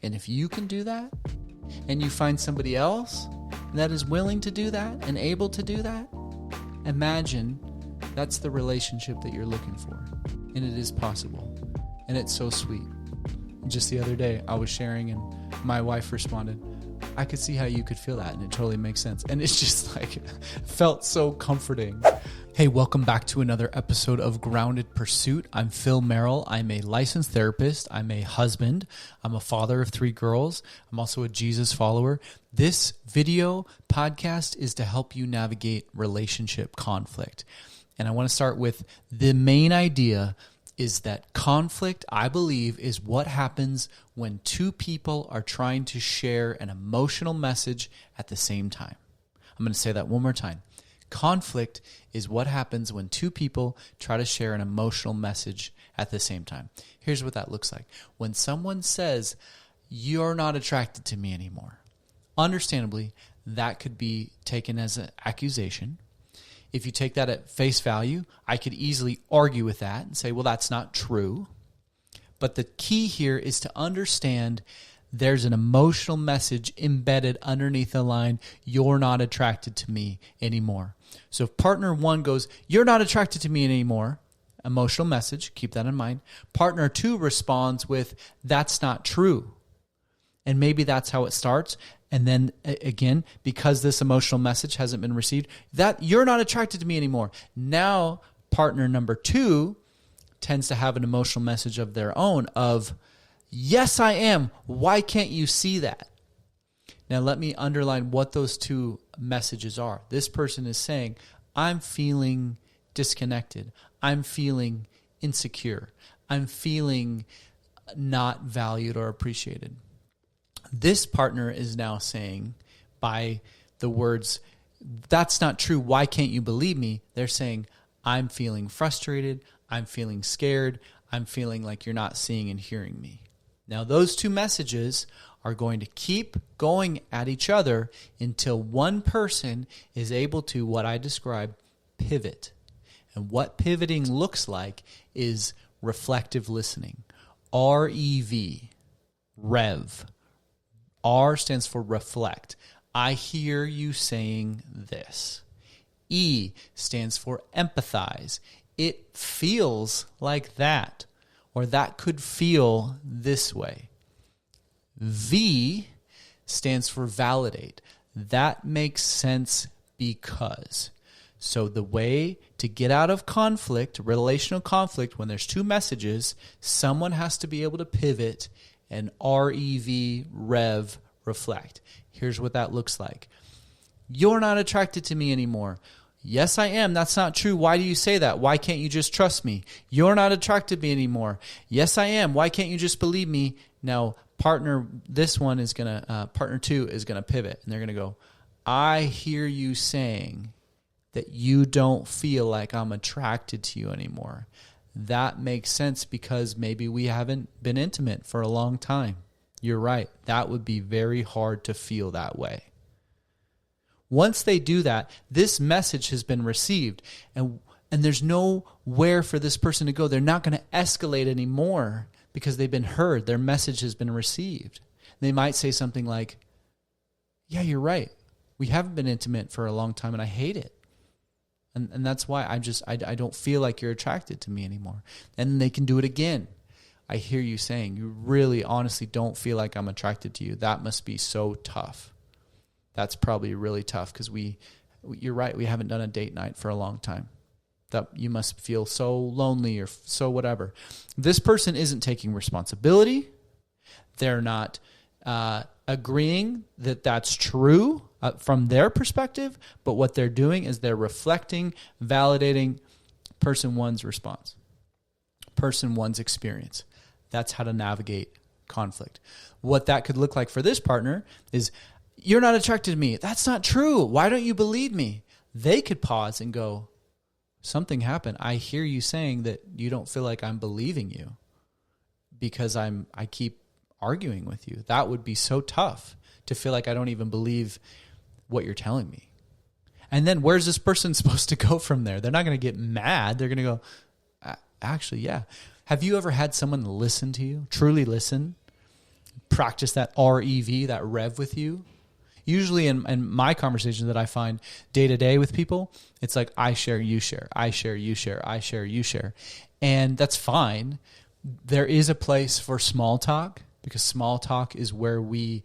And if you can do that, and you find somebody else that is willing to do that and able to do that, imagine that's the relationship that you're looking for. And it is possible. And it's so sweet. Just the other day, I was sharing and my wife responded, I could see how you could feel that, and it totally makes sense. And it's just like, felt so comforting. Hey, welcome back to another episode of Grounded Pursuit. I'm Phil Merrill. I'm a licensed therapist. I'm a husband. I'm a father of 3 girls. I'm also a Jesus follower. This video podcast is to help you navigate relationship conflict. And I want to start with the main idea is that conflict, I believe, is what happens when 2 people are trying to share an emotional message at the same time. I'm going to say that one more time. Conflict is what happens when 2 people try to share an emotional message at the same time. Here's what that looks like. When someone says, "You're not attracted to me anymore," understandably, that could be taken as an accusation. If you take that at face value, I could easily argue with that and say, well, that's not true. But the key here is to understand there's an emotional message embedded underneath the line, "You're not attracted to me anymore." So if partner 1 goes, "You're not attracted to me anymore," emotional message, keep that in mind. Partner 2 responds with, "That's not true." And maybe that's how it starts. And then again, because this emotional message hasn't been received, that "you're not attracted to me anymore." Now, partner number 2 tends to have an emotional message of their own of, "Yes, I am. Why can't you see that?" Now, let me underline what those 2 messages are. This person is saying, "I'm feeling disconnected. I'm feeling insecure. I'm feeling not valued or appreciated." This partner is now saying, by the words, "That's not true. Why can't you believe me?" They're saying, "I'm feeling frustrated. I'm feeling scared. I'm feeling like you're not seeing and hearing me." Now, those 2 messages are going to keep going at each other until one person is able to, what I describe, pivot. And what pivoting looks like is reflective listening. REV, REV. R stands for reflect. I hear you saying this. E stands for empathize. It feels like that, or that could feel this way. V stands for validate. That makes sense because. So the way to get out of conflict, relational conflict, when there's 2 messages, someone has to be able to pivot and REV, rev, reflect. Here's what that looks like. "You're not attracted to me anymore." "Yes, I am. That's not true. Why do you say that? Why can't you just trust me?" "You're not attracted to me anymore." "Yes, I am. Why can't you just believe me?" Now, partner 2 is gonna pivot, and they're gonna go, "I hear you saying that you don't feel like I'm attracted to you anymore. That makes sense because maybe we haven't been intimate for a long time. You're right. That would be very hard to feel that way." Once they do that, this message has been received, and there's nowhere for this person to go. They're not going to escalate anymore because they've been heard. Their message has been received. They might say something like, "Yeah, you're right. We haven't been intimate for a long time, and I hate it. And that's why I don't feel like you're attracted to me anymore." And they can do it again. "I hear you saying you really honestly don't feel like I'm attracted to you. That must be so tough. That's probably really tough because you're right. We haven't done a date night for a long time. That you must feel so lonely or so whatever." This person isn't taking responsibility. They're not agreeing that that's true from their perspective, but what they're doing is they're reflecting, validating person 1's response, person 1's experience. That's how to navigate conflict. What that could look like for this partner is, "You're not attracted to me. That's not true. Why don't you believe me?" They could pause and go, "Something happened. I hear you saying that you don't feel like I'm believing you because I keep arguing with you. That would be so tough to feel like I don't even believe what you're telling me." And then where's this person supposed to go from there? They're not going to get mad. They're going to go, "Actually, yeah." Have you ever had someone listen to you, truly listen, practice that REV, that rev with you. Usually in my conversations that I find day to day with people, it's like I share, you share, I share, you share, I share, you share. And that's fine. There is a place for small talk, because small talk is where we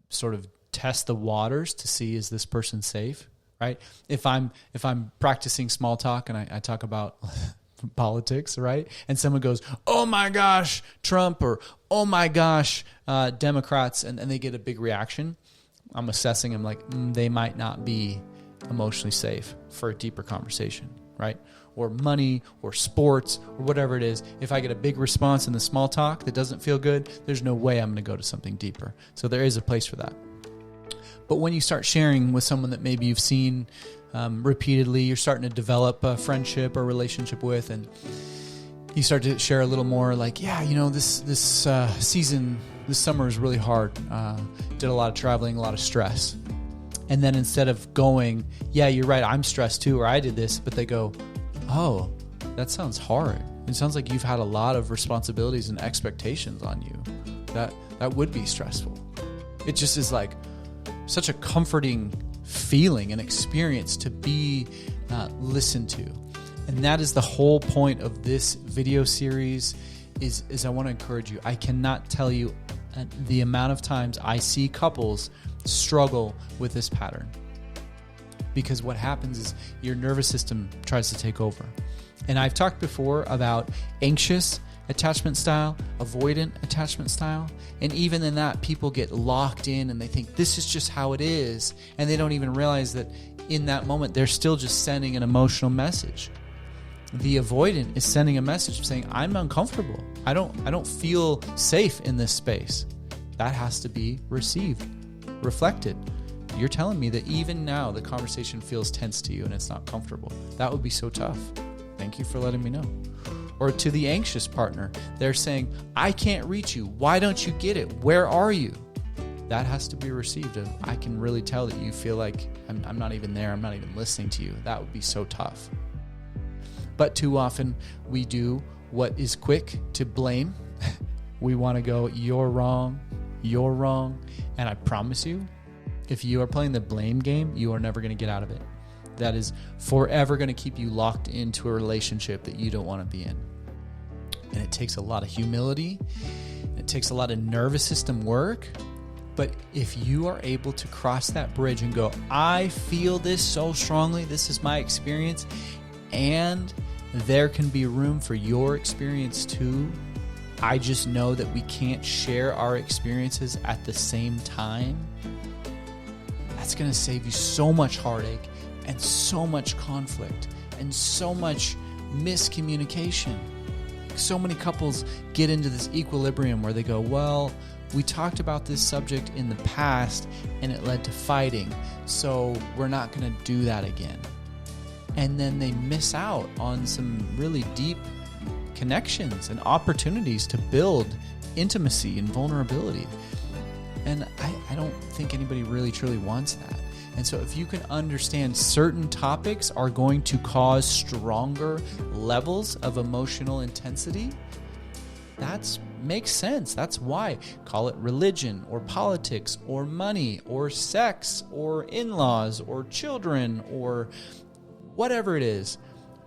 sort of test the waters to see, is this person safe, right? If I'm practicing small talk and I talk about politics, right? And someone goes, oh my gosh, Trump, or oh my gosh, Democrats, and they get a big reaction. I'm assessing them like they might not be emotionally safe for a deeper conversation, right? Or money or sports or whatever it is. If I get a big response in the small talk that doesn't feel good, there's no way I'm going to go to something deeper. So there is a place for that. But when you start sharing with someone that maybe you've seen repeatedly, you're starting to develop a friendship or relationship with, and you start to share a little more like, yeah, this season, this summer is really hard. Did a lot of traveling, a lot of stress. And then instead of going, yeah, you're right, I'm stressed too, or I did this, but they go, oh, that sounds hard. It sounds like you've had a lot of responsibilities and expectations on you. That would be stressful. It just is like such a comforting feeling and experience to be listened to. And that is the whole point of this video series is I want to encourage you. I cannot tell you the amount of times I see couples struggle with this pattern. Because what happens is your nervous system tries to take over. And I've talked before about anxious attachment style, avoidant attachment style. And even in that, people get locked in and they think this is just how it is. And they don't even realize that in that moment, they're still just sending an emotional message. The avoidant is sending a message saying, I'm uncomfortable. I don't feel safe in this space. That has to be received, reflected. You're telling me that even now the conversation feels tense to you and it's not comfortable. That would be so tough. Thank you for letting me know. Or to the anxious partner, they're saying, I can't reach you. Why don't you get it? Where are you? That has to be received. I can really tell that you feel like I'm not even there. I'm not even listening to you. That would be so tough. But too often we do what is quick to blame. We want to go, you're wrong. And I promise you, if you are playing the blame game, you are never going to get out of it. That is forever going to keep you locked into a relationship that you don't want to be in. And it takes a lot of humility. It takes a lot of nervous system work. But if you are able to cross that bridge and go, I feel this so strongly, this is my experience, and there can be room for your experience too. I just know that we can't share our experiences at the same time. That's going to save you so much heartache and so much conflict and so much miscommunication. So many couples get into this equilibrium where they go, well, we talked about this subject in the past and it led to fighting, so we're not going to do that again. And then they miss out on some really deep connections and opportunities to build intimacy and vulnerability. And I don't think anybody really truly wants that. And so if you can understand certain topics are going to cause stronger levels of emotional intensity, that makes sense. That's why. Call it religion or politics or money or sex or in-laws or children or whatever it is.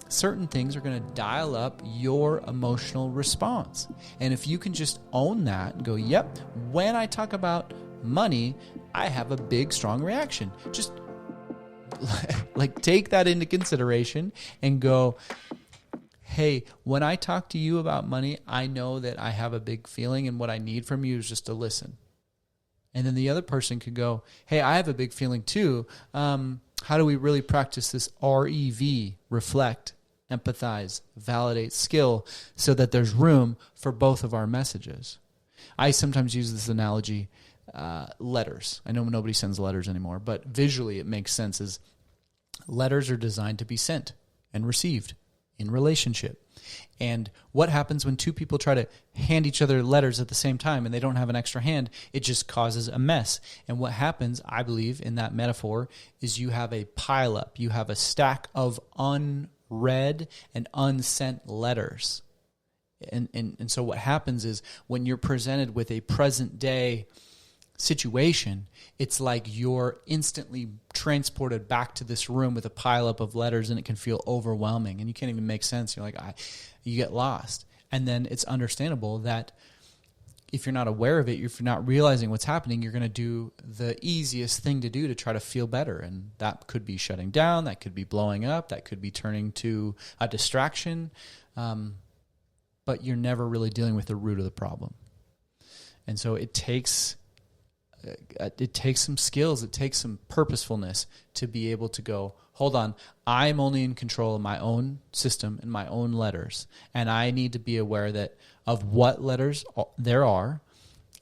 Certain things are going to dial up your emotional response. And if you can just own that and go, yep, when I talk about money, I have a big, strong reaction. Just like take that into consideration and go, hey, when I talk to you about money, I know that I have a big feeling and what I need from you is just to listen. And then the other person could go, hey, I have a big feeling too. How do we really practice this REV, reflect, empathize, validate skill so that there's room for both of our messages? I sometimes use this analogy, letters. I know nobody sends letters anymore, but visually it makes sense as letters are designed to be sent and received in relationship. And what happens when two people try to hand each other letters at the same time and they don't have an extra hand? It just causes a mess. And what happens, I believe, in that metaphor is you have a pileup. You have a stack of unread and unsent letters. And so what happens is when you're presented with a present day situation, it's like you're instantly transported back to this room with a pileup of letters, and it can feel overwhelming and you can't even make sense. You're like, you get lost. And then it's understandable that if you're not aware of it, if you're not realizing what's happening, you're going to do the easiest thing to do to try to feel better. And that could be shutting down, that could be blowing up, that could be turning to a distraction. But you're never really dealing with the root of the problem. And so it takes some skills, it takes some purposefulness to be able to go, hold on, I'm only in control of my own system and my own letters. And I need to be aware of what letters there are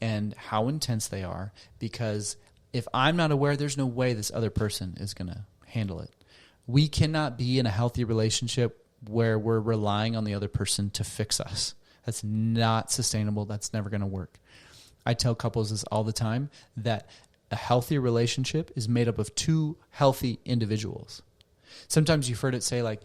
and how intense they are, because if I'm not aware, there's no way this other person is going to handle it. We cannot be in a healthy relationship where we're relying on the other person to fix us. That's not sustainable. That's never going to work. I tell couples this all the time, that a healthy relationship is made up of two healthy individuals. Sometimes you've heard it say like,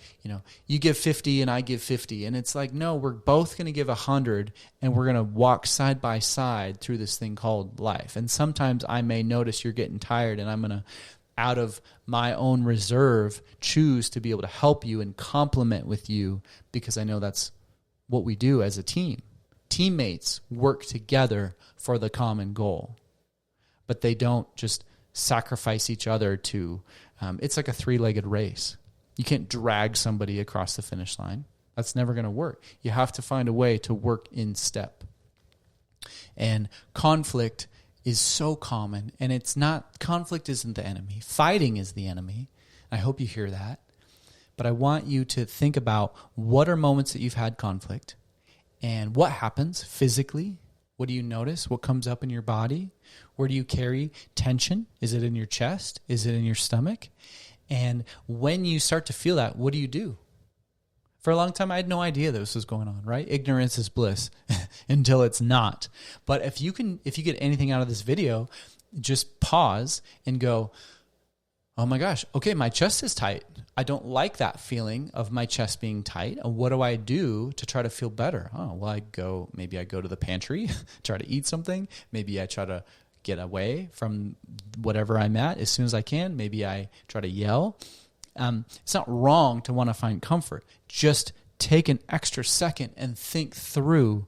you give 50 and I give 50. And it's like, no, we're both going to give 100 and we're going to walk side by side through this thing called life. And sometimes I may notice you're getting tired and I'm going to, out of my own reserve, choose to be able to help you and complement with you, because I know that's what we do as a team. Teammates work together for the common goal, but they don't just sacrifice each other to, it's like a three-legged race. You can't drag somebody across the finish line. That's never going to work. You have to find a way to work in step. And conflict is so common, and conflict isn't the enemy. Fighting is the enemy. I hope you hear that. But I want you to think about what are moments that you've had conflict and what happens physically. What do you notice? What comes up in your body? Where do you carry tension? Is it in your chest? Is it in your stomach? And when you start to feel that, what do you do? For a long time, I had no idea this was going on, right? Ignorance is bliss until it's not. But if you get anything out of this video, just pause and go, oh my gosh, okay, my chest is tight. I don't like that feeling of my chest being tight. And what do I do to try to feel better? Oh, well, maybe I go to the pantry, try to eat something. Maybe I try to get away from whatever I'm at as soon as I can. Maybe I try to yell. It's not wrong to want to find comfort. Just take an extra second and think through,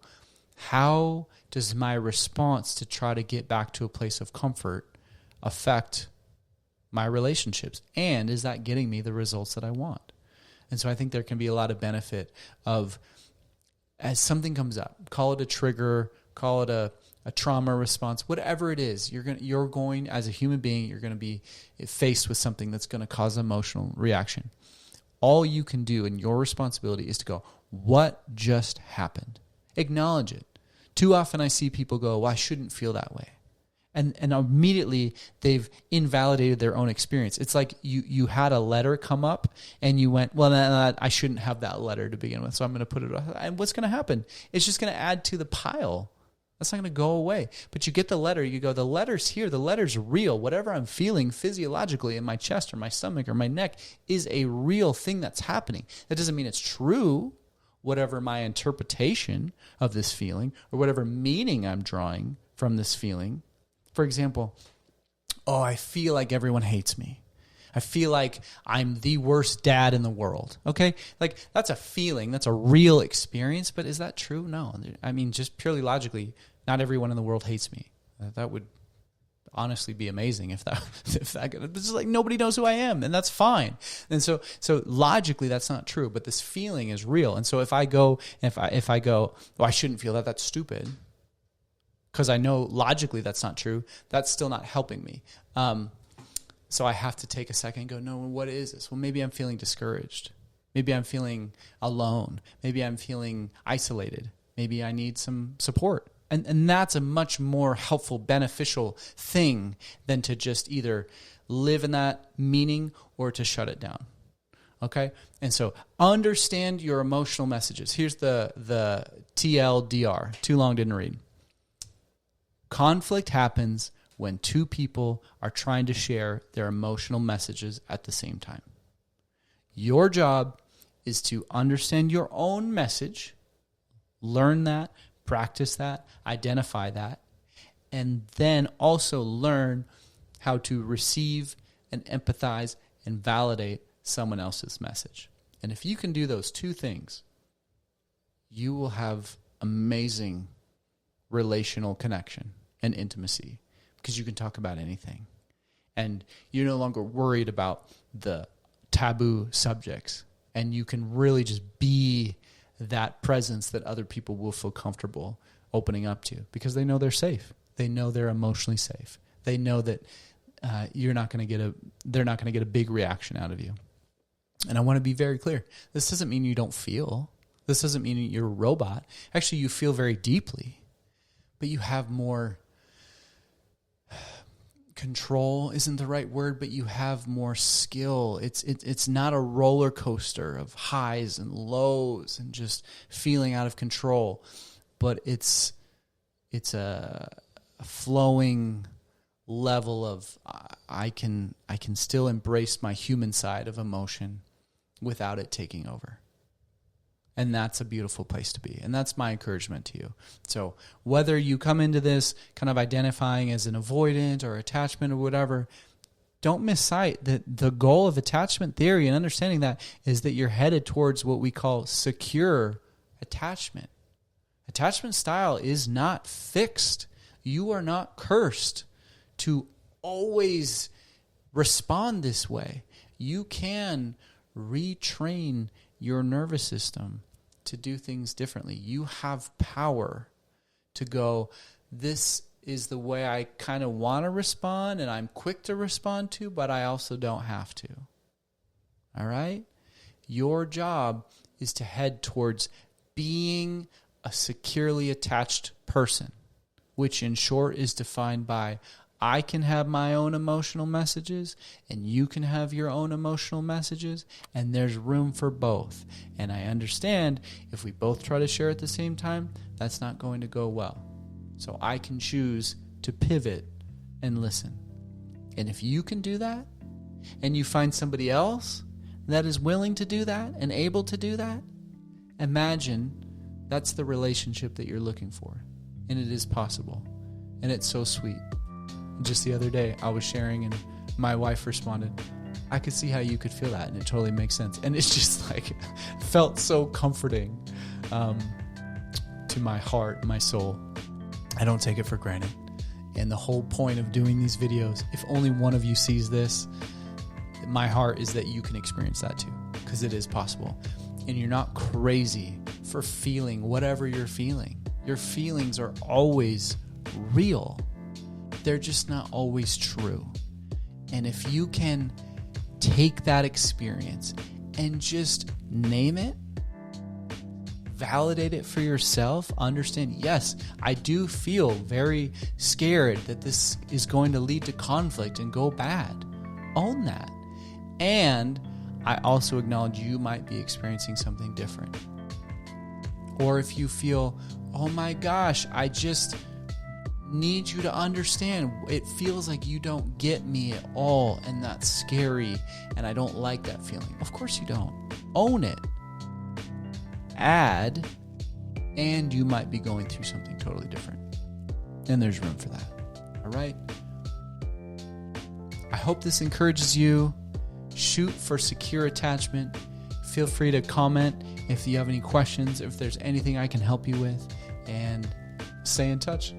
how does my response to try to get back to a place of comfort affect my relationships? And is that getting me the results that I want? And so I think there can be a lot of benefit of, as something comes up, call it a trigger, call it a trauma response, whatever it is, you're going as a human being, you're going to be faced with something that's going to cause an emotional reaction. All you can do, and your responsibility, is to go, what just happened? Acknowledge it. Too often I see people go, well, I shouldn't feel that way. And immediately they've invalidated their own experience. It's like you had a letter come up and you went, well, I shouldn't have that letter to begin with, so I'm going to put it. And what's going to happen? It's just going to add to the pile. That's not going to go away. But you get the letter, you go, the letter's here, the letter's real. Whatever I'm feeling physiologically in my chest or my stomach or my neck is a real thing that's happening. That doesn't mean it's true, whatever my interpretation of this feeling or whatever meaning I'm drawing from this feeling. For example, I feel like everyone hates me. I feel like I'm the worst dad in the world. Okay? Like, that's a feeling. That's a real experience. But is that true? No. I mean, just purely logically, not everyone in the world hates me. That would honestly be amazing if that it's just like nobody knows who I am, and that's fine. And so logically that's not true, but this feeling is real. And so if I go, I shouldn't feel that, that's stupid, because I know logically that's not true, that's still not helping me. So I have to take a second and go, no, what is this? Well, maybe I'm feeling discouraged. Maybe I'm feeling alone. Maybe I'm feeling isolated. Maybe I need some support. And that's a much more helpful, beneficial thing than to just either live in that meaning or to shut it down. Okay? And so understand your emotional messages. Here's the TLDR. Too long, didn't read. Conflict happens when two people are trying to share their emotional messages at the same time. Your job is to understand your own message, learn that, practice that, identify that, and then also learn how to receive and empathize and validate someone else's message. And if you can do those two things, you will have amazing relational connection and intimacy because you can talk about anything. And you're no longer worried about the taboo subjects. And you can really just be that presence that other people will feel comfortable opening up to because they know they're safe. They know they're emotionally safe. They know that they're not going to get a big reaction out of you. And I want to be very clear. This doesn't mean you don't feel. This doesn't mean you're a robot. Actually, you feel very deeply, but you have more control isn't the right word, but you have more skill. It's not a roller coaster of highs and lows and just feeling out of control, but it's a flowing level of I can still embrace my human side of emotion without it taking over. And that's a beautiful place to be. And that's my encouragement to you. So whether you come into this kind of identifying as an avoidant or attachment or whatever, don't miss sight that the goal of attachment theory and understanding that is that you're headed towards what we call secure attachment. Attachment style is not fixed. You are not cursed to always respond this way. You can retrain your nervous system to do things differently. You have power to go, this is the way I kind of want to respond and I'm quick to respond to, but I also don't have to. All right? Your job is to head towards being a securely attached person, which in short is defined by I can have my own emotional messages and you can have your own emotional messages, and there's room for both. And I understand if we both try to share at the same time, that's not going to go well. So I can choose to pivot and listen. And if you can do that and you find somebody else that is willing to do that and able to do that, imagine that's the relationship that you're looking for. And it is possible. And it's so sweet. Just the other day, I was sharing and my wife responded, I could see how you could feel that, and it totally makes sense. And it's just like, felt so comforting to my heart, my soul. I don't take it for granted. And the whole point of doing these videos, if only one of you sees this, my heart is that you can experience that too, because it is possible. And you're not crazy for feeling whatever you're feeling. Your feelings are always real. They're just not always true. And if you can take that experience and just name it, validate it for yourself, understand, yes, I do feel very scared that this is going to lead to conflict and go bad. Own that. And I also acknowledge you might be experiencing something different. Or if you feel, oh my gosh, I just need you to understand, it feels like you don't get me at all, and that's scary, and I don't like that feeling. Of course you don't. Own it. Add, and you might be going through something totally different. And there's room for that. All right? I hope this encourages you. Shoot for secure attachment. Feel free to comment if you have any questions, if there's anything I can help you with, and stay in touch.